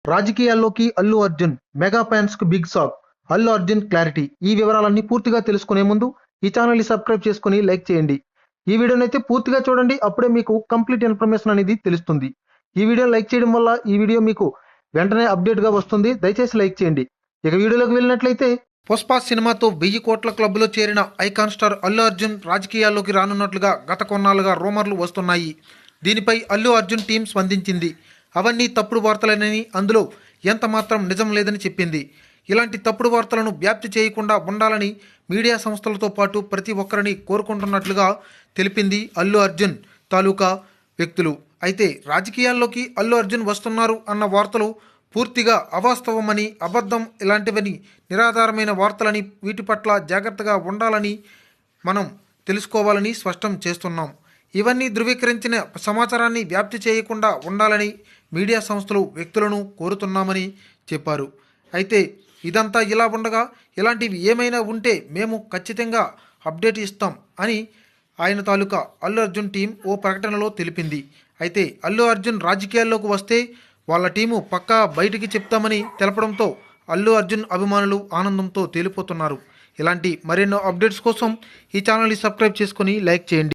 రాజకీయాల్లోకి Allu Arjun mega fans కు big shock. Allu Arjun clarity. ఈ వివరాలన్నీ పూర్తిగా తెలుసుకునే ముందు ఈ ఛానల్ ని సబ్స్క్రైబ్ చేసుకుని లైక్ చేయండి. ఈ వీడియోనైతే పూర్తిగా చూడండి, అప్పుడే మీకు కంప్లీట్ ఇన్ఫర్మేషన్ అనేది తెలుస్తుంది. ఈ వీడియో లైక్ చేయడం వల్ల ఈ వీడియో మీకు వెంటనే అప్డేట్ గా వస్తుంది. దయచేసి లైక్ చేయండి. ఇక వీడియోలోకి వెళ్ళినట్లయితే, పుష్ప సినిమాతో 1000 కోట్ల క్లబ్లో చేరిన ఐకాన్ స్టార్ అల్లు అర్జున్ రాజకీయాల్లోకి రానున్నట్లుగా గత కొన్నాళ్ళుగా రూమర్లు వస్తున్నాయి. దీనిపై అల్లు అర్జున్ టీం స్పందించింది. అవన్నీ తప్పుడు వార్తలేనని, అందులో ఎంత మాత్రం నిజం లేదని చెప్పింది. ఇలాంటి తప్పుడు వార్తలను వ్యాప్తి చేయకుండా ఉండాలని మీడియా సంస్థలతో పాటు ప్రతి ఒక్కరిని కోరుకుంటున్నట్లుగా తెలిపింది అల్లు అర్జున్ తాలూకా వ్యక్తులు. అయితే రాజకీయాల్లోకి అల్లు అర్జున్ వస్తున్నారు అన్న వార్తలు పూర్తిగా అవాస్తవమని, అబద్ధం, ఇలాంటివని నిరాధారమైన వార్తలని, వీటి పట్ల జాగ్రత్తగా ఉండాలని మనం తెలుసుకోవాలని స్పష్టం చేస్తున్నాం. ఇవన్నీ ధృవీకరించిన సమాచారాన్ని వ్యాప్తి చేయకుండా ఉండాలని మీడియా సంస్థలు వ్యక్తులను కోరుతున్నామని చెప్పారు. అయితే ఇదంతా ఇలా ఉండగా, ఇలాంటివి ఏమైనా ఉంటే మేము ఖచ్చితంగా అప్డేట్ ఇస్తాం అని ఆయన తాలూకా అల్లు అర్జున్ టీం ఓ ప్రకటనలో తెలిపింది. అయితే అల్లు అర్జున్ రాజకీయాల్లోకి వస్తే వాళ్ళ టీము పక్కా బయటికి చెప్తామని తెలపడంతో అల్లు అర్జున్ అభిమానులు ఆనందంతో తేలిపోతున్నారు. ఇలాంటి మరెన్నో అప్డేట్స్ కోసం ఈ ఛానల్ని సబ్స్క్రైబ్ చేసుకొని లైక్ చేయండి.